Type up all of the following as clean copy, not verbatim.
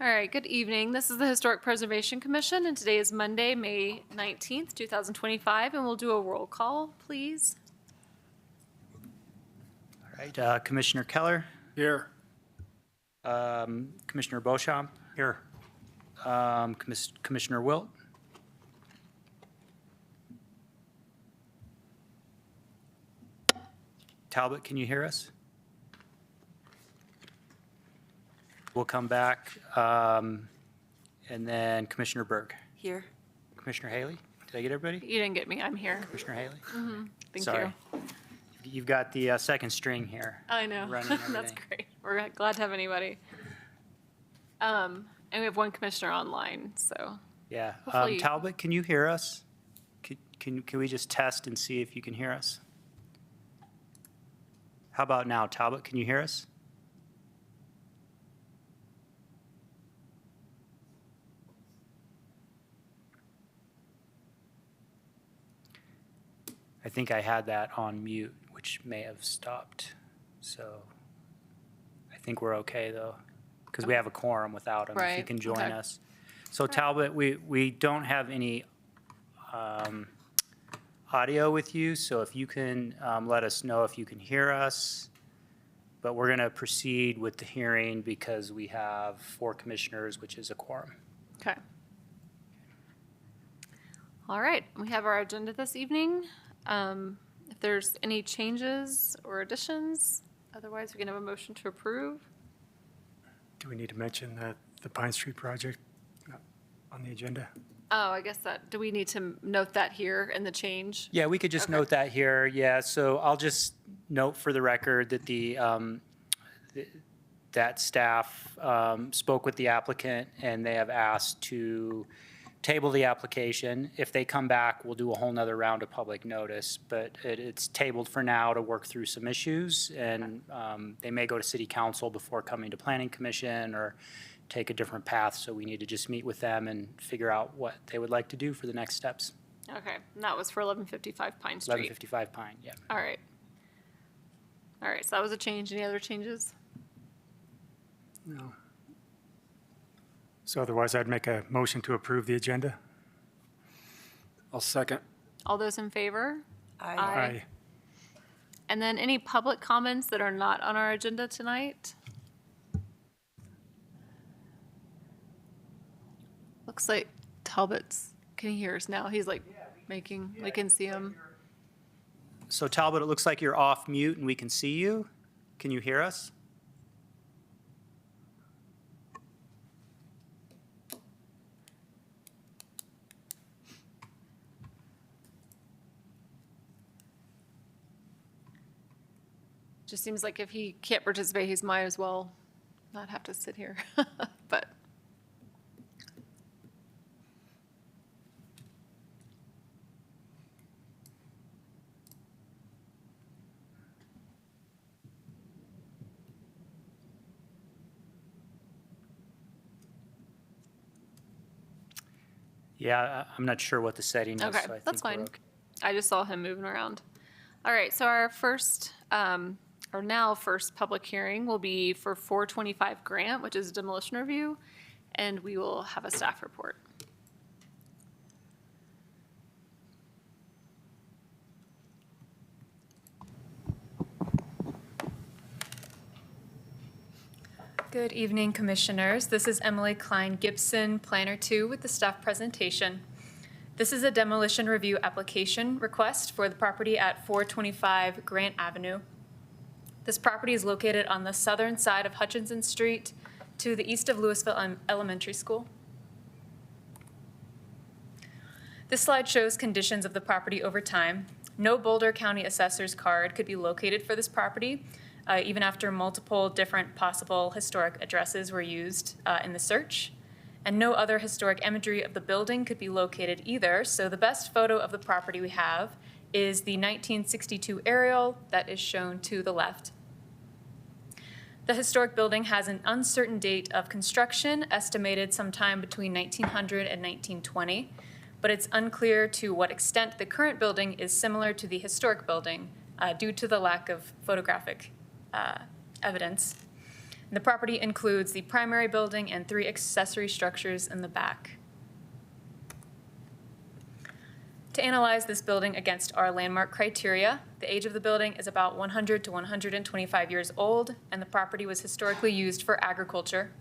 All right, good evening. This is the Historic Preservation Commission, and today is Monday, May 19th, 2025, and we'll do a roll call, please. All right, Commissioner Keller, Here. Commissioner Beauchamp, Here. Commissioner Wilt, Talbot, can you hear us? We'll come back, and then Commissioner Berg. Here. Commissioner Haley, did I get everybody? You didn't get me, I'm here. Commissioner Haley? Thank Sorry. you. You've got the second string here. I know, running that's everything. great. We're glad to have anybody. And we have one commissioner online, so. Yeah. Hopefully- Talbot, can you hear us? Can we just test and see if you can hear us? How about now, Talbot, can you hear us? I think I had that on mute, which may have stopped. So I think we're okay, though, because we have a quorum without him, if you Right, can join okay. us. So Talbot, we don't have any audio with you, so if you can let us know if you can hear us. But we're going to proceed with the hearing because we have 4 commissioners, which is a quorum. Okay. All right, we have our agenda this evening. If there's any changes or additions, otherwise we can have a motion to approve. Do we need to mention that the Pine Street project on the agenda? Oh, I guess that, do we need to note that here in the change? Yeah, we could just Okay. note that here. Yeah, so I'll just note for the record that that staff spoke with the applicant and they have asked to table the application. If they come back, we'll do a whole nother round of public notice, but it's tabled for now to work through some issues, and they may go to city council before coming to planning commission or take a different path, so we need to just meet with them and figure out what they would like to do for the next steps. Okay, and that was for 1155 Pine Street. 1155 Pine, yeah. All right. All right, so that was a change. Any other changes? No. So otherwise, I'd make a motion to approve the agenda. I'll second. All those in favor? Aye. And then any public comments that are not on our agenda tonight? Looks like Talbot's, can he hear us now? He's like making, we can see him. So Talbot, it looks like you're off mute and we can see you. Can you hear us? Just seems like if he can't participate, he might as well not have to sit here, but. Yeah, I'm not sure what the setting is. Okay, so I that's think we're fine. okay. I just saw him moving around. All right, so our first, or now first public hearing will be for 425 Grant, which is a demolition review, and we will have a staff report. Good evening, Commissioners. This is Emily Klein Gibson, Planner 2 with the staff presentation. This is a demolition review application request for the property at 425 Grant Avenue. This property is located on the southern side of Hutchinson Street to the east of Louisville Elementary School. This slide shows conditions of the property over time. No Boulder County Assessor's card could be located for this property, even after multiple different possible historic addresses were used in the search. And no other historic imagery of the building could be located either, so the best photo of the property we have is the 1962 aerial that is shown to the left. The historic building has an uncertain date of construction, estimated sometime between 1900 and 1920, but it's unclear to what extent the current building is similar to the historic building due to the lack of photographic evidence. And the property includes the primary building and 3 accessory structures in the back. To analyze this building against our landmark criteria, the age of the building is about 100 to 125 years old, and the property was historically used for agriculture.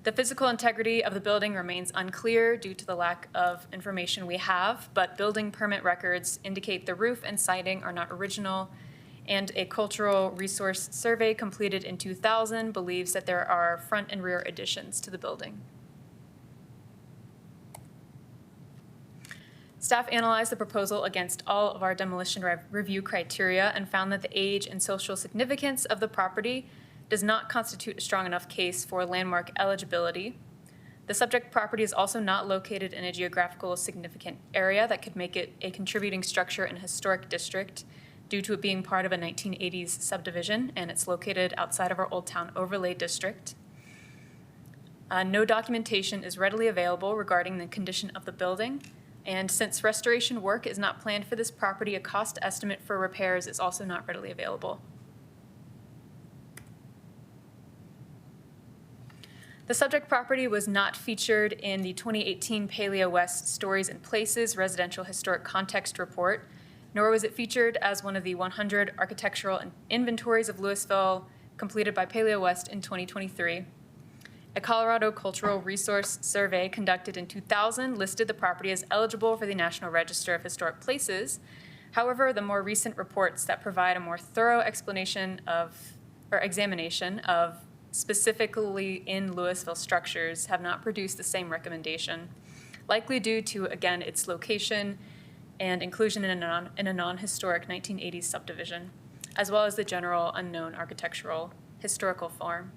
The physical integrity of the building remains unclear due to the lack of information we have, but building permit records indicate the roof and siding are not original, and a cultural resource survey completed in 2000 believes that there are front and rear additions to the building. Staff analyzed the proposal against all of our demolition review criteria and found that the age and social significance of the property does not constitute a strong enough case for landmark eligibility. The subject property is also not located in a geographical significant area that could make it a contributing structure in a historic district due to it being part of a 1980s subdivision, and it's located outside of our Old Town Overlay District. No documentation is readily available regarding the condition of the building, and since restoration work is not planned for this property, a cost estimate for repairs is also not readily available. The subject property was not featured in the 2018 Paleo West Stories and Places Residential Historic Context Report, nor was it featured as one of the 100 architectural inventories of Louisville completed by Paleo West in 2023. A Colorado Cultural Resource Survey conducted in 2000 listed the property as eligible for the National Register of Historic Places. However, the more recent reports that provide a more thorough examination of specifically in Louisville structures have not produced the same recommendation, likely due to, again, its location and inclusion in a non-historic 1980s subdivision, as well as the general unknown architectural historical form.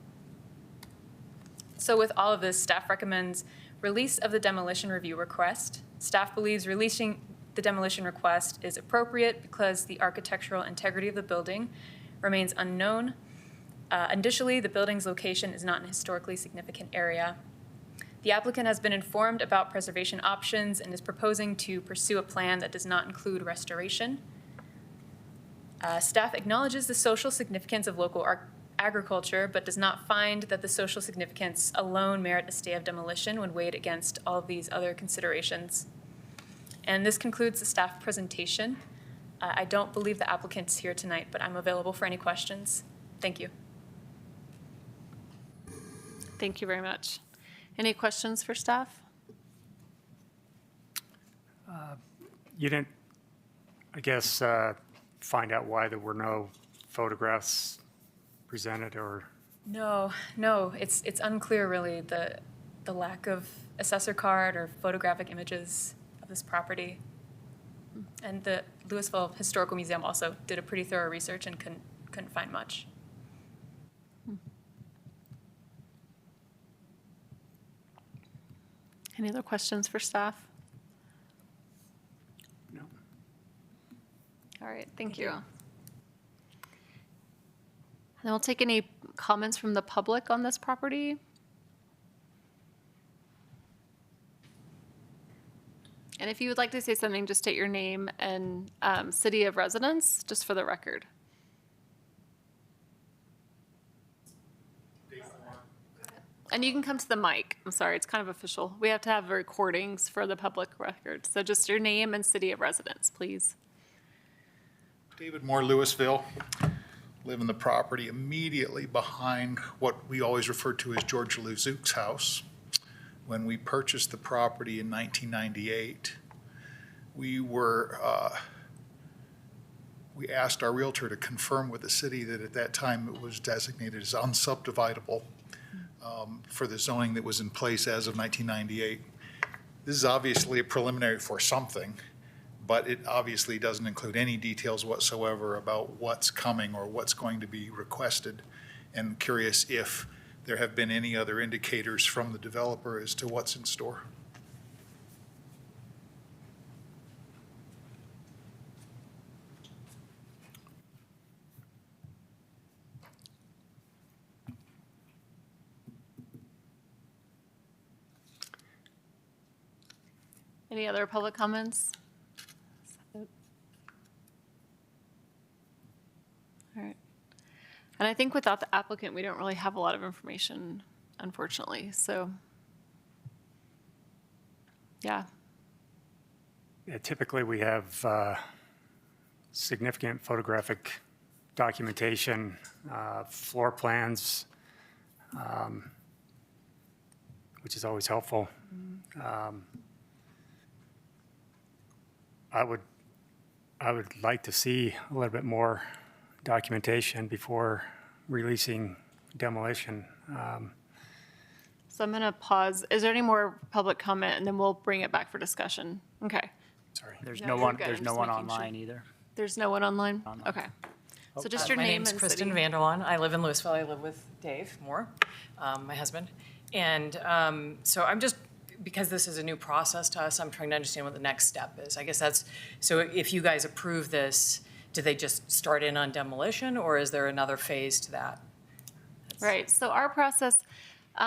So with all of this, staff recommends release of the demolition review request. Staff believes releasing the demolition request is appropriate because the architectural integrity of the building remains unknown. Additionally, the building's location is not in a historically significant area. The applicant has been informed about preservation options and is proposing to pursue a plan that does not include restoration. Staff acknowledges the social significance of local agriculture, but does not find that the social significance alone merit a stay of demolition when weighed against all of these other considerations. And this concludes the staff presentation. I don't believe the applicant's here tonight, but I'm available for any questions. Thank you. Thank you very much. Any questions for staff? You didn't, I guess, find out why there were no photographs presented, or? No, it's unclear really, the lack of assessor card or photographic images of this property. And the Louisville Historical Museum also did a pretty thorough research and couldn't find much. Any other questions for staff? No. All right, thank you. And we'll take any comments from the public on this property. And if you would like to say something, just state your name and city of residence, just for the record. And you can come to the mic. I'm sorry, it's kind of official. We have to have recordings for the public record. So just your name and city of residence, please. David Moore, Louisville. Live in the property immediately behind what we always refer to as George Lezouk's house. When we purchased the property in 1998, we asked our realtor to confirm with the city that at that time it was designated as unsubdividable for the zoning that was in place as of 1998. This is obviously a preliminary for something, but it obviously doesn't include any details whatsoever about what's coming or what's going to be requested. And curious if there have been any other indicators from the developer as to what's in store. Any other public comments? All right. And I think without the applicant, we don't really have a lot of information, unfortunately, so. Yeah, Yeah, typically, we have significant photographic documentation, floor plans, which is always helpful. I would like to see a little bit more documentation before releasing demolition. so I'm gonna pause. Is there any more public comment, and then we'll bring it back for discussion? Okay. Sorry. There's No, no you're one, good. there's I'm no just one making sure. online either. There's no one online? Online. Okay. So just your My name name's and Kristen city. Vanderlaan. I live in Louisville. I live with Dave Moore, my husband. And so I'm just, because this is a new process to us, I'm trying to understand what the next step is. I guess that's, so if you guys approve this, do they just start in on demolition, or is there another phase to that? Right, so our process, we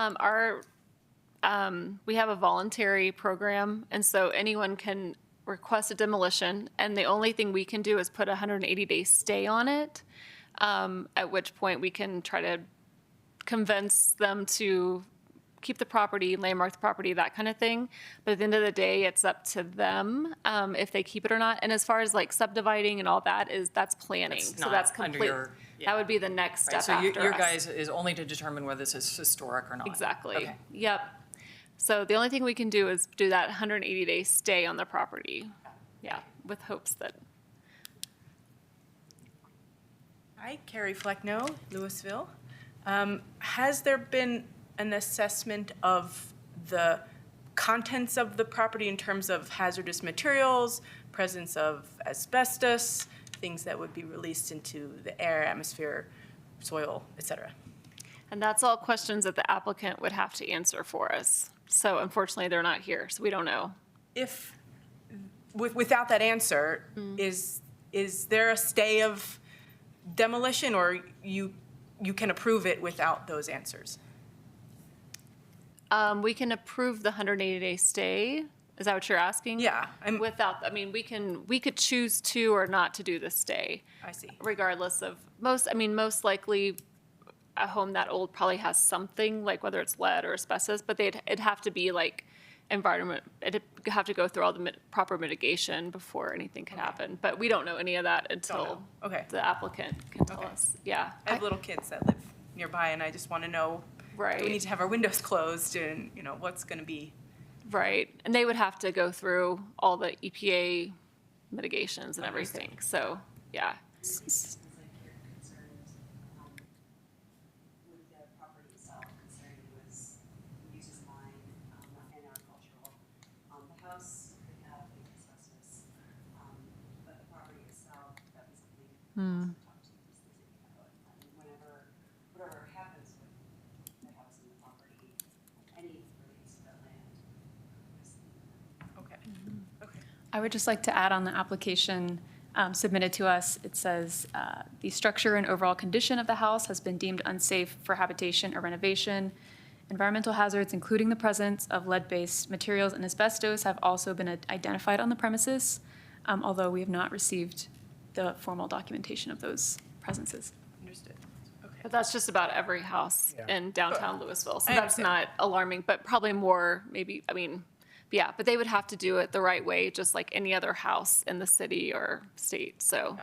have a voluntary program, and so anyone can request a demolition, and the only thing we can do is put a 180-day stay on it, at which point we can try to convince them to keep the property, landmark the property, that kind of thing. But at the end of the day, it's up to them if they keep it or not. And as far as like subdividing and all that that's planning. That's So that's not under complete. your- That would be the next step Right, so after your us. guys is only to determine whether this is historic or not? Exactly. Okay. Yep. So the only thing we can do is do that 180-day stay on the property. Yeah, with hopes that, Hi, Carrie Flecknoe, Louisville. Has there been an assessment of the contents of the property in terms of hazardous materials, presence of asbestos, things that would be released into the air, atmosphere, soil, et cetera? and that's all questions that the applicant would have to answer for us. So unfortunately, they're not here, so we don't know. If, without that answer, is there a stay of demolition, or you can approve it without those answers? We can approve the 180-day stay. Is that what you're asking? Yeah, Without, I mean, we could choose to or not to do the stay. I see. Regardless of most likely a home that old probably has something, like whether it's lead or asbestos, but it'd have to be like environment, it'd have to go through all the proper mitigation before anything could happen. But we don't know any of that until know. Okay. the applicant can tell Okay. us. Yeah. I have little kids that live nearby, and I just want to know, do we Right. need to have our windows closed, and, what's going to be? Right, and they would have to go through all the EPA mitigations and Understand. everything, so, yeah. Sounds like your concerns with the property itself, concerning was use of mine, not and agricultural. The house could have the asbestos, but the property itself, that was something we also talked to the city about. Whatever happens with the house and the property, any release of that land. Okay. Okay. I would just like to add on the application submitted to us, it says, "The structure and overall condition of the house has been deemed unsafe for habitation or renovation. Environmental hazards, including the presence of lead-based materials and asbestos, have also been identified on the premises, although we have not received the formal documentation of those presences." Understood. Okay. But that's just about every house Yeah. in downtown Louisville, so I that's understand. not alarming, but probably more, maybe, I mean, yeah, but they would have to do it the right way, just like any other house in the city or state, so,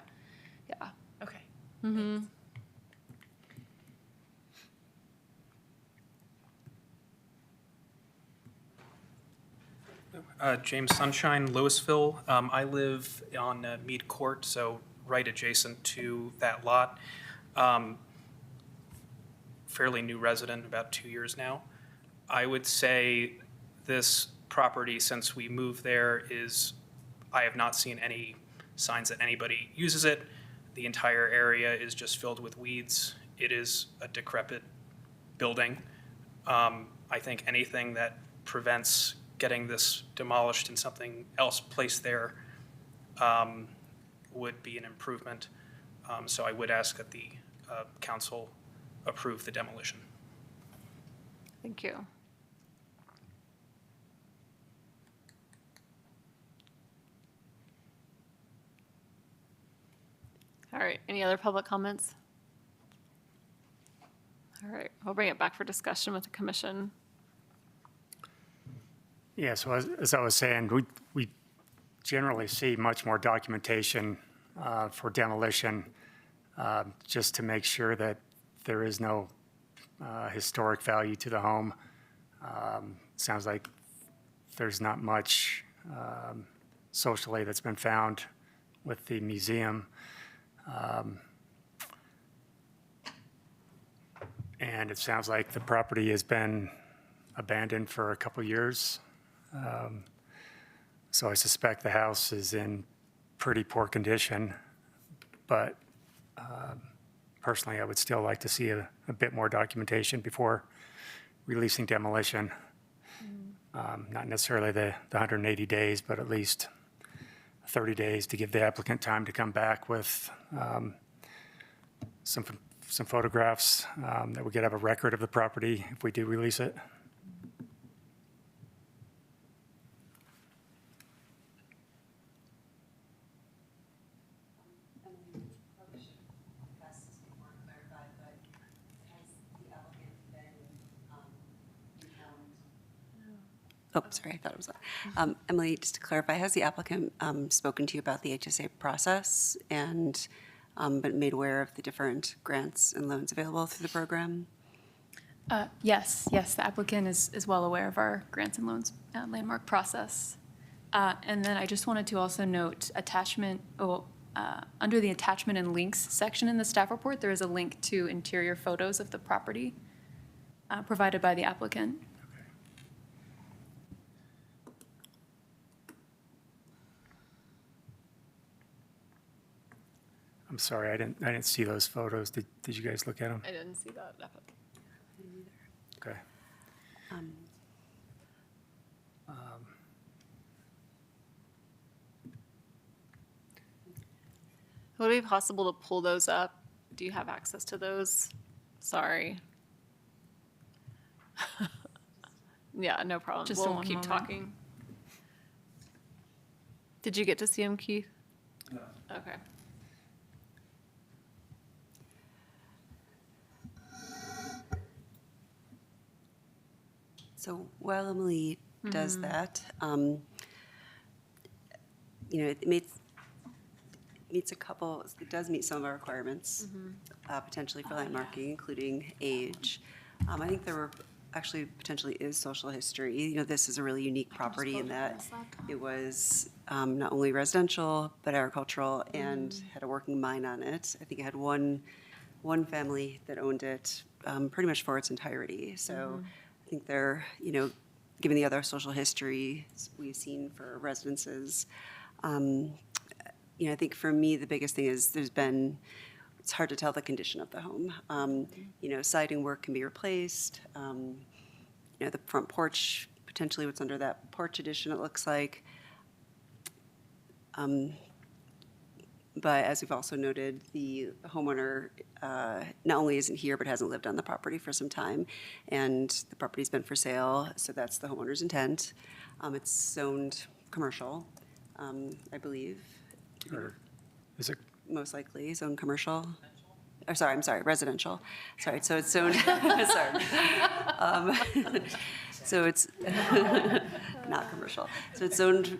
yeah. Okay. James Sunshine, Louisville. I live on Mead Court, so right adjacent to that lot. Fairly new resident, about 2 years now. I would say this property, since we moved there, I have not seen any signs that anybody uses it. The entire area is just filled with weeds. It is a decrepit building. I think anything that prevents getting this demolished and something else placed there would be an improvement. So I would ask that the council approve the demolition. Thank you. All right, any other public comments? All right, we'll bring it back for discussion with the commission. Yeah, so as I was saying, we generally see much more documentation for demolition, just to make sure that there is no historic value to the home. Sounds like there's not much socially that's been found with the museum. And it sounds like the property has been abandoned for a couple years. So I suspect the house is in pretty poor condition, but personally, I would still like to see a bit more documentation before releasing demolition. Not necessarily the 180 days, but at least 30 days to give the applicant time to come back with some photographs that we could have a record of the property if we do release it. Probably should ask this before clarified, but has the applicant been informed? Oh, sorry, I thought it was that. Emily, just to clarify, has the applicant spoken to you about the HSA process and been made aware of the different grants and loans available through the program? Yes, the applicant is well aware of our grants and loans landmark process. And then I just wanted to also note under the attachment and links section in the staff report, there is a link to interior photos of the property provided by the applicant. I'm sorry, I didn't see those photos. Did you guys look at them? I didn't see that. Okay. Would it be possible to pull those up? Do you have access to those? Sorry. Yeah, no problem. Just We'll one keep moment. talking. Did you get to see him, Keith? No. Okay. So while Emily does that, it meets a couple, it does meet some of our requirements, potentially for landmarking, including age. I think there were actually potentially is social history. This is a really unique property in that it was not only residential, but agricultural and had a working mine on it. I think it had one family that owned it pretty much for its entirety. So I think they're, given the other social history we've seen for residences, I think for me, the biggest thing is it's hard to tell the condition of the home. Siding work can be replaced. The front porch, potentially what's under that porch addition, it looks like. But as we've also noted, the homeowner not only isn't here, but hasn't lived on the property for some time. And the property's been for sale, so that's the homeowner's intent. It's zoned commercial, I believe. Or is it? Most likely zoned commercial. Or I'm sorry, residential. Sorry, so it's zoned, sorry. So it's not commercial. So it's zoned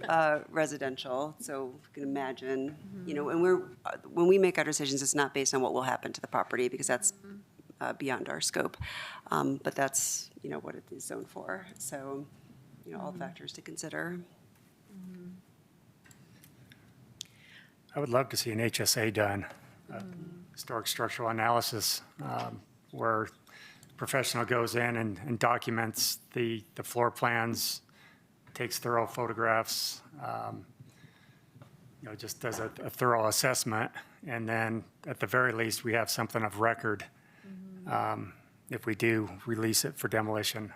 residential, so you can imagine, and when we make our decisions, it's not based on what will happen to the property, because that's beyond our scope. But that's, what it is zoned for. So, all factors to consider. I would love to see an HSA done, historic structural analysis, where a professional goes in and documents the floor plans, takes thorough photographs, just does a thorough assessment, and then at the very least, we have something of record if we do release it for demolition.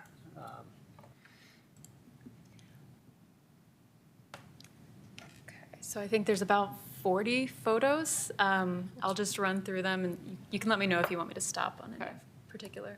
So I think there's about 40 photos. I'll just run through them, and you can let me know if you want me to stop on any particular.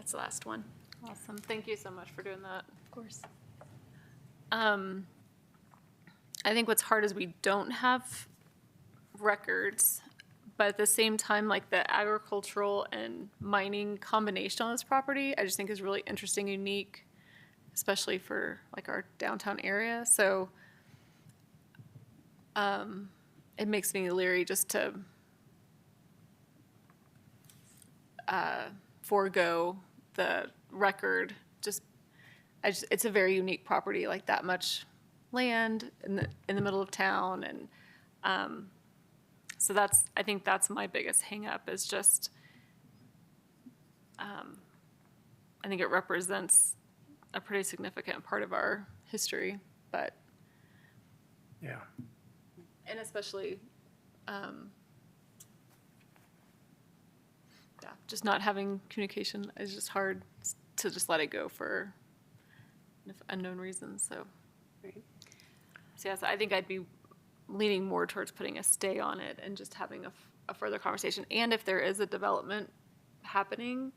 That's the last one. Awesome. Thank you so much for doing that. Of course. I think what's hard is we don't have records, but at the same time, like the agricultural and mining combination on this property, I just think is really interesting, unique, especially for like our downtown area. So it makes me leery just to forego the record. It's a very unique property, like that much land in the middle of town, and so I think that's my biggest hang up is just I think it represents a pretty significant part of our history, but Yeah. and especially just not having communication is just hard to just let it go for unknown reasons. So yes, I think I'd be leaning more towards putting a stay on it and just having a further conversation. And if there is a development happening,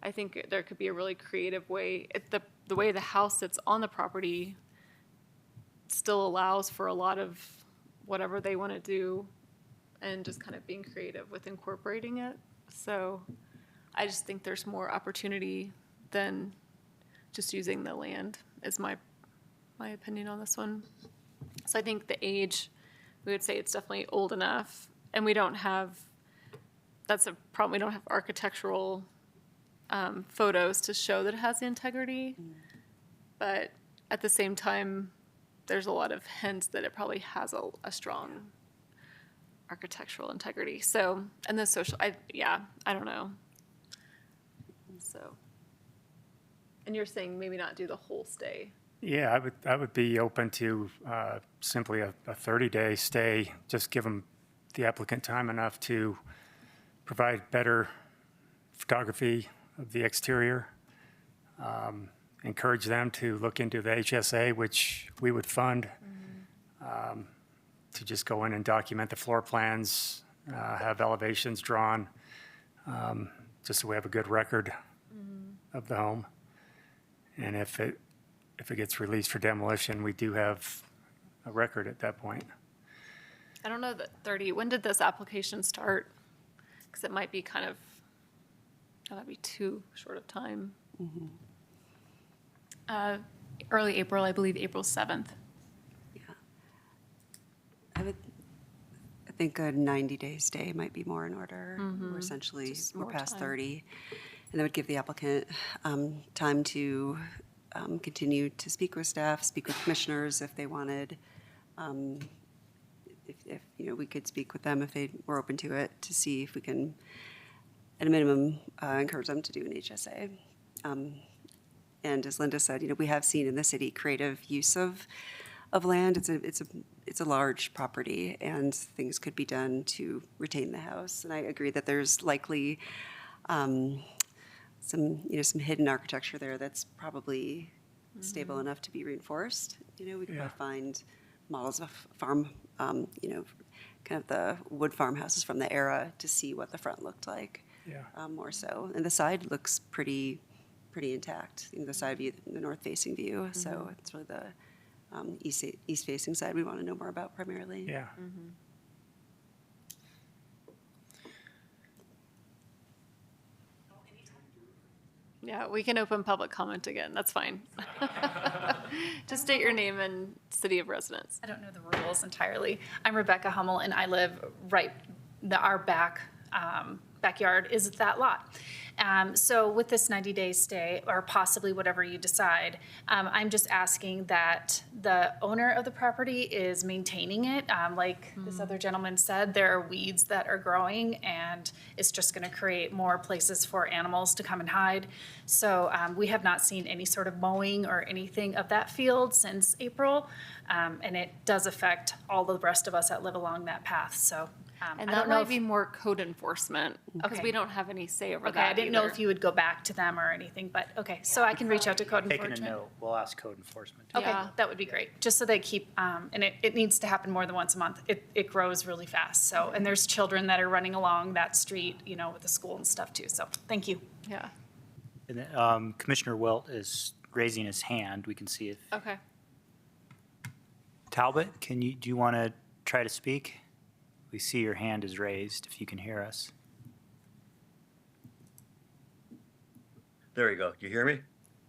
I think there could be a really creative way. The way the house sits on the property still allows for a lot of whatever they want to do and just kind of being creative with incorporating it. So I just think there's more opportunity than just using the land is my opinion on this one. So I think the age, we would say it's definitely old enough, and we don't have, that's a problem, we don't have architectural photos to show that it has the integrity, but at the same time, there's a lot of hints that it probably has a strong architectural integrity. So, and the social, I don't know. So, and you're saying maybe not do the whole stay. Yeah, I would be open to simply a 30-day stay, just give them, the applicant, time enough to provide better photography of the exterior, encourage them to look into the HSA, which we would fund, to just go in and document the floor plans, have elevations drawn, just so we have a good record of the home. And if it gets released for demolition, we do have a record at that point. I don't know that 30, when did this application start? Because it might be kind of, that might be too short of time. Early April, I believe April 7th. Yeah. I think a 90-day stay might be more in order. We're essentially, Just we're more past time. 30. And that would give the applicant time to continue to speak with staff, speak with commissioners if they wanted. If we could speak with them if they were open to it, to see if we can, at a minimum, encourage them to do an HSA. And as Linda said, we have seen in the city creative use of land. It's a large property, and things could be done to retain the house. And I agree that there's likely some hidden architecture there that's probably stable enough to be reinforced. We could Yeah. find models of farm, kind of the wood farmhouses from the era to see what the front looked like. Yeah. More so, and the side looks pretty intact. The side view, the north-facing view. So it's really the east-facing side we want to know more about primarily. Yeah. Yeah, we can open public comment again. That's fine. Just state your name and city of residence. I don't know the rules entirely. I'm Rebecca Hummel, and I live right, our backyard is that lot. So with this 90-day stay, or possibly whatever you decide, I'm just asking that the owner of the property is maintaining it. Like this other gentleman said, there are weeds that are growing, and it's just going to create more places for animals to come and hide. So we have not seen any sort of mowing or anything of that field since April, and it does affect all the rest of us that live along that path. So And I that don't know might if be more code enforcement, because Okay. we don't have any say over Okay, that I didn't know either. if you would go back to them or anything, but, okay, so I can reach out to code Taking a enforcement? note, we'll ask code enforcement. Okay, Yeah. that would be great, just so they keep, and it needs to happen more than once a month. It grows really fast, so, and there's children that are running along that street, with the school and stuff too, so, thank you. Yeah. And Commissioner Wilt is raising his hand. We can see if, Okay. Talbot, do you want to try to speak? We see your hand is raised, if you can hear us. There you go. You hear me?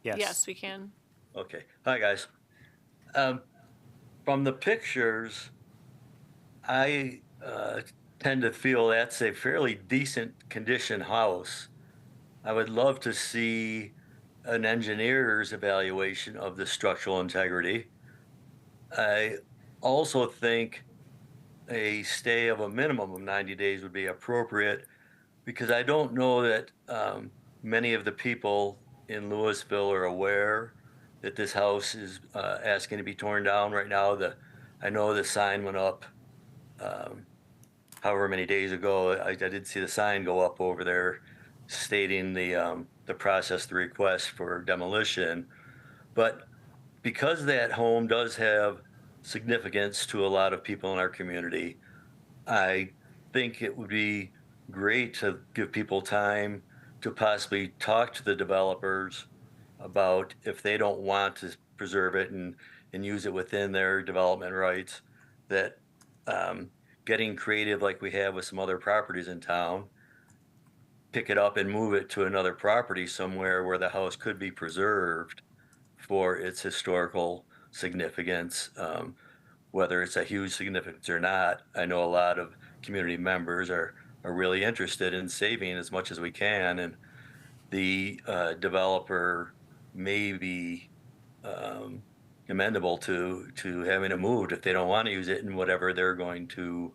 Yes, we can. Okay. Hi, guys. From the pictures, I tend to feel that's a fairly decent condition house. I would love to see an engineer's evaluation of the structural integrity. I also think a stay of a minimum of 90 days would be appropriate because I don't know that many of the people in Louisville are aware that this house is asking to be torn down right now. I know the sign went up however many days ago. I did see the sign go up over there stating the process, the request for demolition. But because that home does have significance to a lot of people in our community, I think it would be great to give people time to possibly talk to the developers about if they don't want to preserve it and use it within their development rights, that getting creative like we have with some other properties in town, pick it up and move it to another property somewhere where the house could be preserved for its historical significance, whether it's a huge significance or not. I know a lot of community members are really interested in saving as much as we can, and the developer may be amendable to having it moved if they don't want to use it in whatever they're going to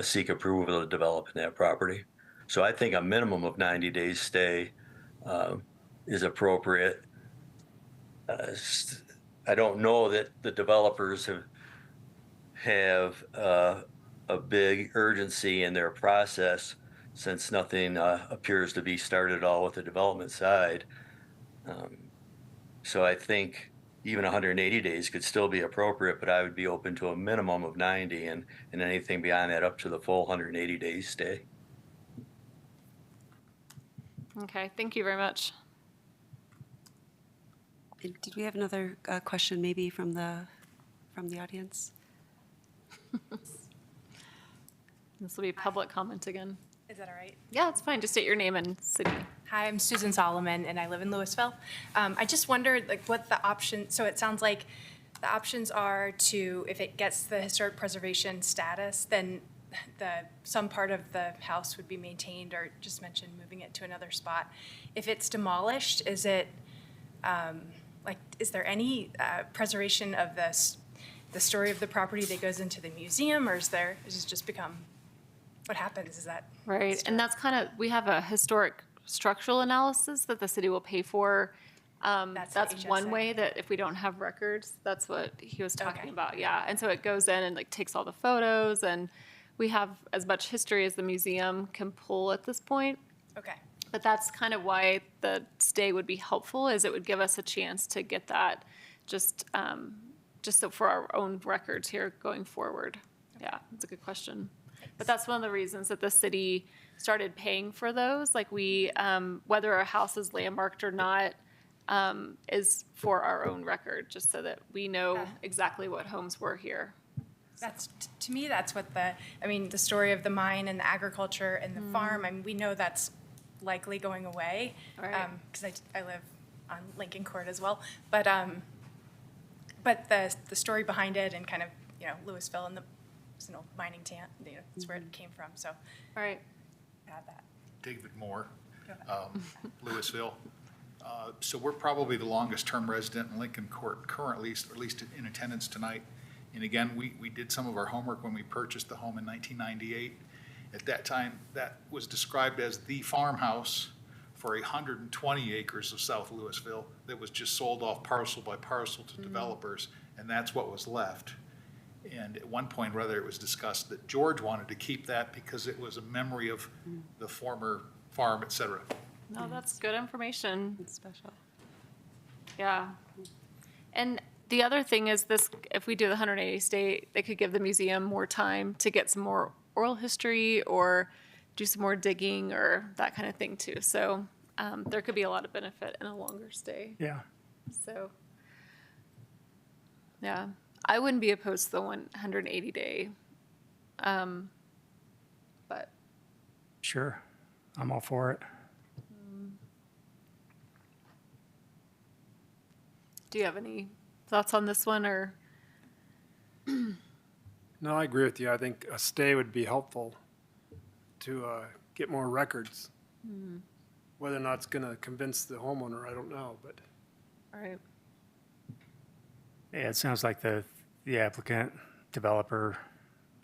seek approval to develop in that property. So I think a minimum of 90 days stay is appropriate. I don't know that the developers have a big urgency in their process, since nothing appears to be started at all with the development side. So I think even 180 days could still be appropriate, but I would be open to a minimum of 90 and anything beyond that up to the full 180 days stay. Okay, thank you very much. And did we have another question maybe from the audience? This will be public comment again. Is that all right? Yeah, it's fine. Just state your name and city. Hi, I'm Susan Solomon, and I live in Louisville. I just wondered, like, what the option, so it sounds like the options are to, if it gets the historic preservation status, then some part of the house would be maintained, or just mentioned moving it to another spot. If it's demolished, is it, is there any preservation of the story of the property that goes into the museum, or does it just become, what happens? Is that? Right, and that's kind of, we have a historic structural analysis that the city will pay for. That's That's one HSA. way that if we don't have records, that's what he was talking Okay. about, yeah. And so it goes in and like takes all the photos, and we have as much history as the museum can pull at this point. Okay. But that's kind of why the stay would be helpful, is it would give us a chance to get that just so for our own records here going forward. Yeah, that's a good question. But that's one of the reasons that the city started paying for those. Like we, whether a house is landmarked or not, is for our own record, just so that we know exactly what homes were here. That's, to me, that's what the story of the mine and the agriculture and the farm, we know that's likely going away. Right. Because I live on Lincoln Court as well. But the story behind it and kind of, Louisville and it's an old mining town, that's where it came from, so All right. add that. David Moore, Louisville. So we're probably the longest-term resident in Lincoln Court currently, or at least in attendance tonight. And again, we did some of our homework when we purchased the home in 1998. At that time, that was described as the farmhouse for 120 acres of South Louisville that was just sold off parcel by parcel to developers, and that's what was left. And at one point, rather, it was discussed that George wanted to keep that because it was a memory of the former farm, et cetera. No, that's good information. It's special. Yeah. And the other thing is this, if we do the 180 stay, they could give the museum more time to get some more oral history or do some more digging or that kind of thing too. So there could be a lot of benefit in a longer stay. Yeah. So, yeah, I wouldn't be opposed to the 180-day. But Sure. I'm all for it. do you have any thoughts on this one, or? No, I agree with you. I think a stay would be helpful to get more records. Whether or not it's going to convince the homeowner, I don't know, but All right. Yeah, it sounds like the applicant, developer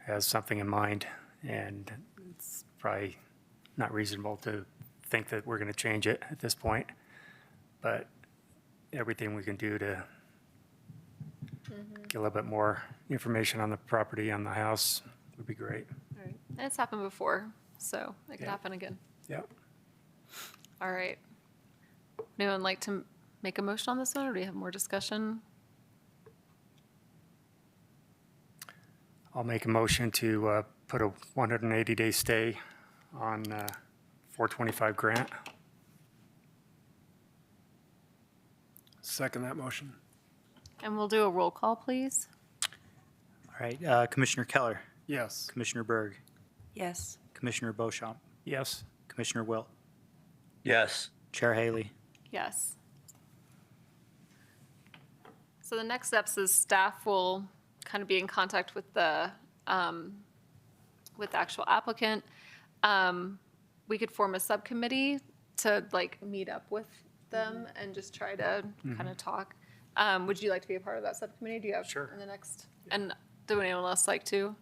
has something in mind, and it's probably not reasonable to think that we're going to change it at this point. But everything we can do to get a little bit more information on the property, on the house, would be great. All right. And it's happened before, so it could Yeah. happen again. Yeah. All right. Would anyone like to make a motion on this one, or do we have more discussion? I'll make a motion to put a 180-day stay on 425 Grant. second that motion. And we'll do a roll call, please. All right, Commissioner Keller, Yes. Commissioner Berg, Yes. Commissioner Beauchamp, Yes. Commissioner Wilt, Yes. Chair Haley. Yes. So the next steps is staff will kind of be in contact with the actual applicant. We could form a subcommittee to like meet up with them and just try to kind of talk. Would you like to be a part of that subcommittee? Do you have Sure. in the next? And do anyone else like to?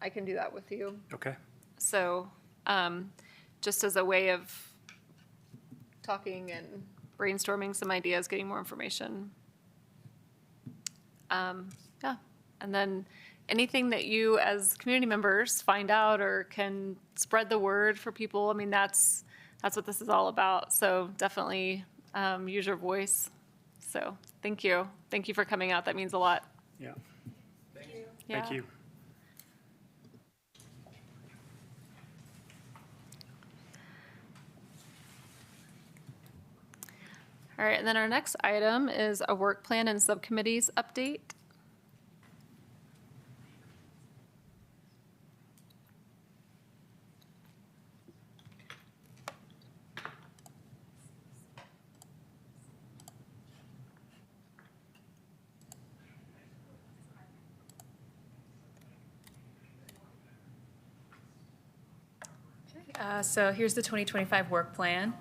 I can do that with you. Okay. So, just as a way of talking and brainstorming some ideas, getting more information. Yeah, and then anything that you as community members find out or can spread the word for people. I mean, that's what this is all about. So definitely use your voice. So thank you for coming out. That means a lot. Yeah. Yeah. Thank you. All right, and then our next item is a work plan and subcommittees update. So here's the 2025 work plan.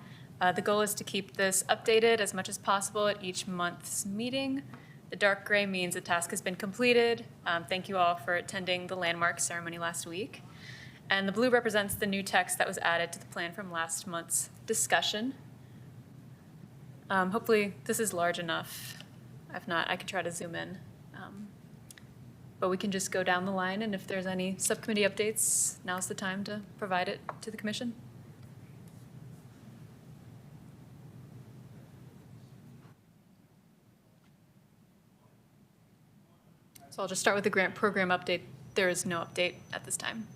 The goal is to keep this updated as much as possible at each month's meeting. The dark gray means the task has been completed. Thank you all for attending the landmark ceremony last week. And the blue represents the new text that was added to the plan from last month's discussion. Hopefully this is large enough. If not, I could try to zoom in. But we can just go down the line, and if there's any subcommittee updates, now's the time to provide it to the commission. So I'll just start with the grant program update. There is no update at this time.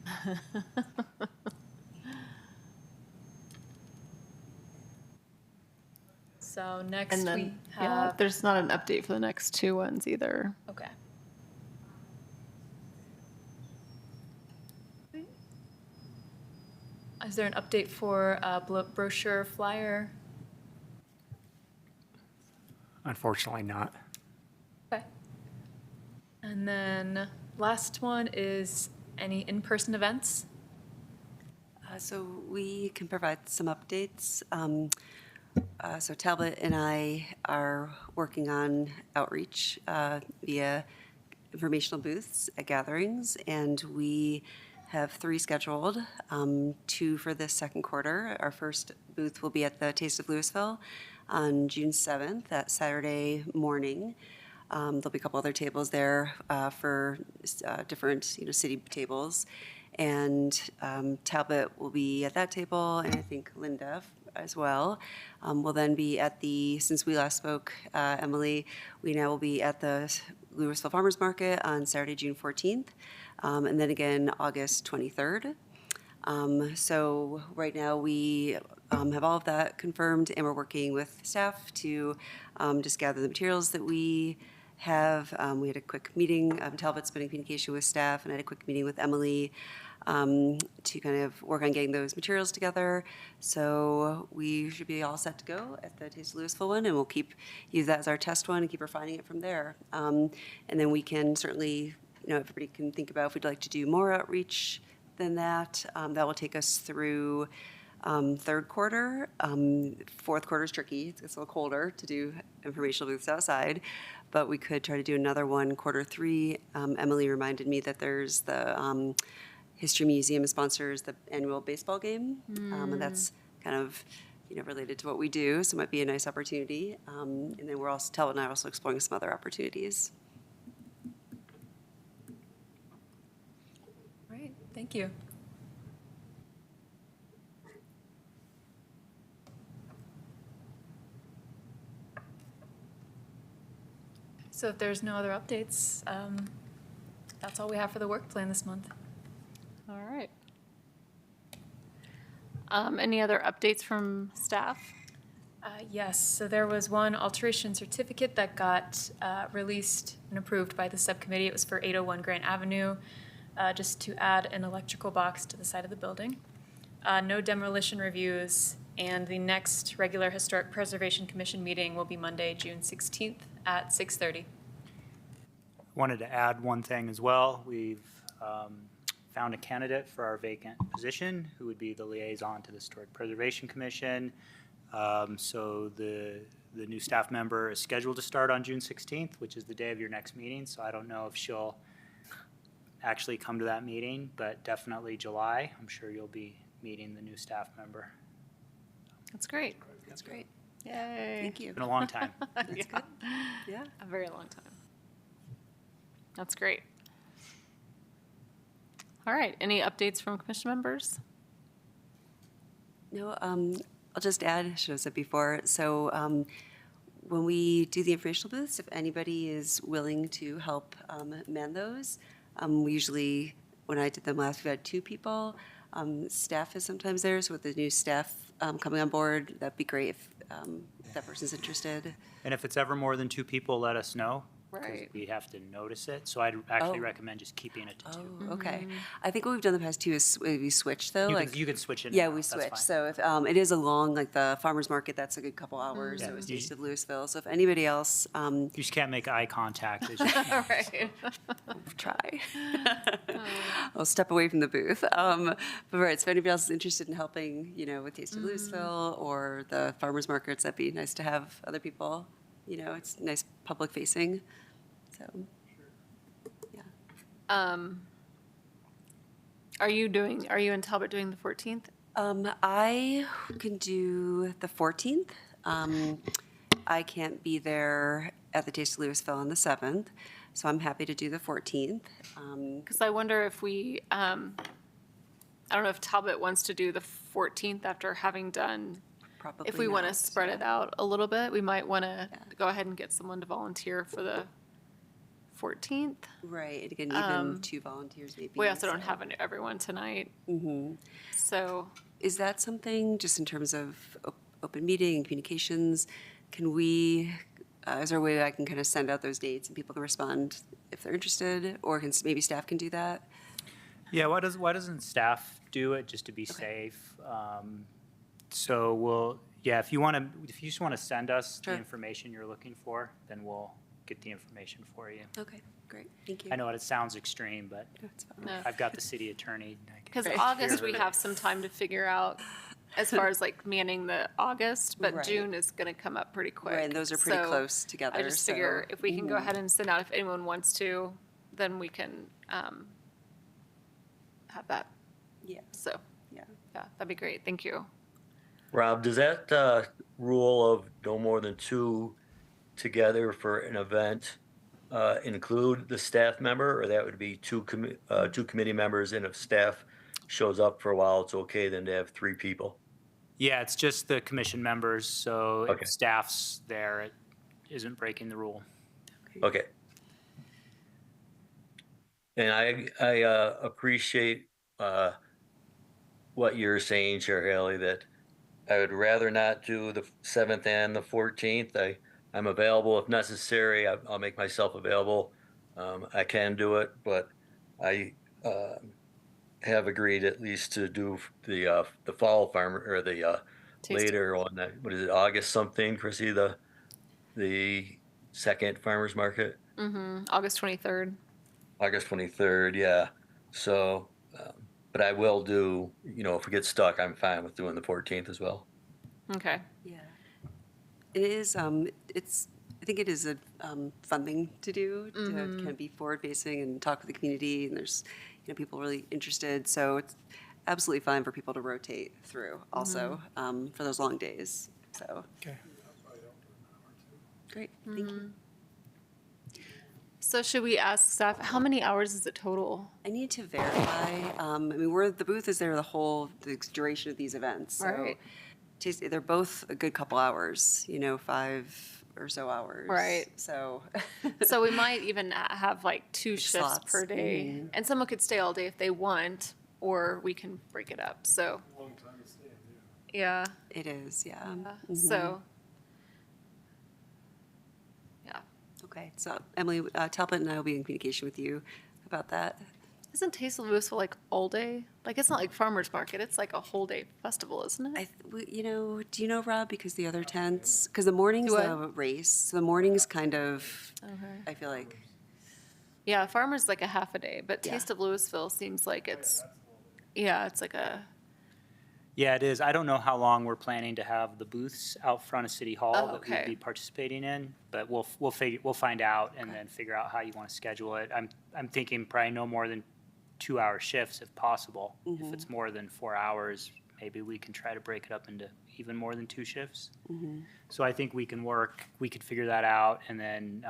So next And we then, yeah, have, there's not an update for the next two ones either. okay. Is there an update for brochure flyer? Unfortunately not. Okay. And then last one is any in-person events? So we can provide some updates. So Talbot and I are working on outreach via informational booths at gatherings, and we have 3 scheduled, 2 for this second quarter. Our first booth will be at the Taste of Louisville on June 7th, that Saturday morning. There'll be a couple other tables there for different, city tables. And Talbot will be at that table, and I think Linda as well. We'll then be at since we last spoke, Emily, we now will be at the Louisville Farmers Market on Saturday, June 14th, and then again August 23rd. So right now, we have all of that confirmed, and we're working with staff to just gather the materials that we have. We had a quick meeting, Talbot's been in communication with staff, and I had a quick meeting with Emily to kind of work on getting those materials together. So we should be all set to go at the Taste of Louisville one, and we'll use that as our test one and keep refining it from there. And then we can certainly, everybody can think about if we'd like to do more outreach than that. That will take us through third quarter. Fourth quarter is tricky. It's a little colder to do informational booths outside, but we could try to do another one quarter three. Emily reminded me that there's the History Museum sponsors the annual baseball game, and that's kind of related to what we do, so it might be a nice opportunity. And then Talbot and I are also exploring some other opportunities. Right, thank you. So if there's no other updates, that's all we have for the work plan this month. All right. Any other updates from staff? Yes, so there was one alteration certificate that got released and approved by the subcommittee. It was for 801 Grant Avenue, just to add an electrical box to the side of the building. No demolition reviews, and the next regular Historic Preservation Commission meeting will be Monday, June 16th at 6:30. Wanted to add one thing as well. We've found a candidate for our vacant position who would be the liaison to the Historic Preservation Commission. So the new staff member is scheduled to start on June 16th, which is the day of your next meeting. So I don't know if she'll actually come to that meeting, but definitely July. I'm sure you'll be meeting the new staff member. That's great. That's great. Yay. Thank you. It's been a long time. That's Yeah. good. Yeah. A very long time. That's great. All right, any updates from commission members? No, I'll just add, I should have said before, so when we do the informational booths, if anybody is willing to help man those, we usually, when I did them last, we had 2 people. Staff is sometimes there, so with the new staff coming on board, that'd be great if that person's interested. And if it's ever more than 2 people, let us know. 'Cause Right. we have to notice it. So I'd actually Oh. recommend just keeping it to 2. Oh, okay. I think what we've done the past 2 is we switch though, You can switch it. Yeah, now. we That's switch. fine. So if it is a long, like the farmer's market, that's a good couple hours. Yeah. So it's You- Taste of Louisville. So if anybody else, You just can't make eye contact. as you- All right. try. I'll step away from the booth. But right, so if anybody else is interested in helping, with Taste of Louisville or the farmers markets, that'd be nice to have other people. It's nice public facing. So, yeah. Are you in Talbot doing the 14th? I can do the 14th. I can't be there at the Taste of Louisville on the 7th, so I'm happy to do the 14th. Because I wonder if I don't know if Talbot wants to do the 14th after having done, Probably if we want to not, spread yeah. it out a little bit, we might want to go ahead and get someone to volunteer for the 14th. Right, and again, even 2 volunteers maybe. We also don't so. have everyone tonight. So, Is that something, just in terms of open meeting and communications, can we, is there a way that I can kind of send out those dates and people can respond if they're interested? Or maybe staff can do that? Yeah, why doesn't staff do it just to be safe? So if you just want to send us the Sure. information you're looking for, then we'll get the information for you. Okay, great, thank you. I know it sounds extreme, but That's fine. no. I've got the city attorney. Because August, we have some time to figure out as far as like manning the August, but Right. June is going to come up pretty quick. Right, and those are pretty So close together. I just so- figure if we can go ahead and send out, if anyone wants to, then we can have that. Yeah, So, yeah. yeah, that'd be great. Thank you. Rob, does that rule of no more than 2 together for an event include the staff member, or that would be 2 committee members, and if staff shows up for a while, it's okay then to have 3 people? Yeah, it's just the commission members, so Okay. if staff's there, it isn't breaking the rule. Okay. And I appreciate what you're saying, Chair Haley, that I would rather not do the 7th and the 14th. I'm available if necessary. I'll make myself available. I can do it, but I have agreed at least to do the fall farmer or the Taste- later on that, what is it, August something, Chrissy, the second farmer's market? August 23rd. August 23rd, yeah. So, but I will do, if we get stuck, I'm fine with doing the 14th as well. Okay. Yeah. It is, I think it is a fun thing to do, to kind of be forward-facing and talk with the community, and there's, people really interested. So it's absolutely fine for people to rotate through also for those long days. So. Okay. Great, thank you. So should we ask staff, how many hours is it total? I need to verify. I mean, the booth is there the duration of these events. So Right. they're both a good couple hours, 5 or so hours. Right. So. So we might even have like 2 shifts Slots. per day. And someone could stay all day if they want, or we can break it up. So, Long time to stay, yeah. yeah. It is, yeah. So, yeah. Okay, so Emily Talbot and I will be in communication with you about that. Isn't Taste of Louisville like all day? Like it's not like farmer's market. It's like a whole day festival, isn't it? Do you know, Rob, because the other tents, because the morning's Do I? the race, so the morning's kind of, Okay. I feel like, Yeah, farmer's like a half a day, but Yeah. Taste of Louisville seems like it's, yeah, it's like a, Yeah, it is. I don't know how long we're planning to have the booths out front of City Hall Oh, that okay. we'd be participating in, but we'll find out and then figure out how you want to schedule it. I'm thinking probably no more than 2-hour shifts if possible. If it's more than 4 hours, maybe we can try to break it up into even more than 2 shifts. So I think we could figure that out and then,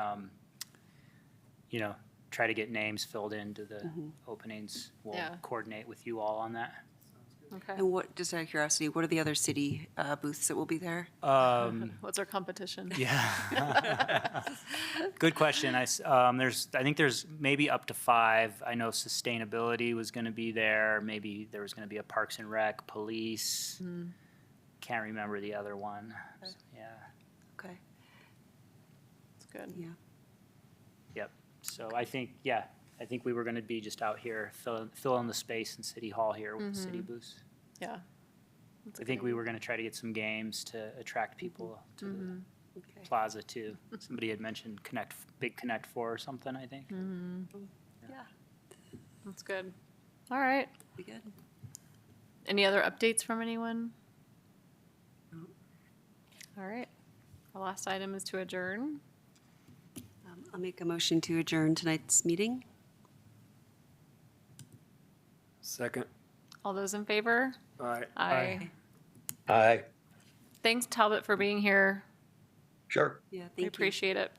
try to get names filled into the openings. We'll Yeah. coordinate with you all on that. okay. and just out of curiosity, what are the other city booths that will be there? What's our competition? Yeah. Good question. I think there's maybe up to 5. I know sustainability was going to be there. Maybe there was going to be a Parks and Rec, police. Can't remember the other one. Yeah. Okay, It's good. yeah. Yep. So I think we were going to be just out here filling the space in City Hall here with the city booths. Yeah. That's a I good think we idea. were going to try to get some games to attract people to the Okay. plaza too. Somebody had mentioned Big Connect 4 or something, I think. Yeah, That's good. All right. be good. Any other updates from anyone? All right. Our last item is to adjourn. I'll make a motion to adjourn tonight's meeting. Second. All those in favor? All right. Aye. Aye, Thanks, Talbot, for being here. sure. Yeah, thank We you. appreciate it.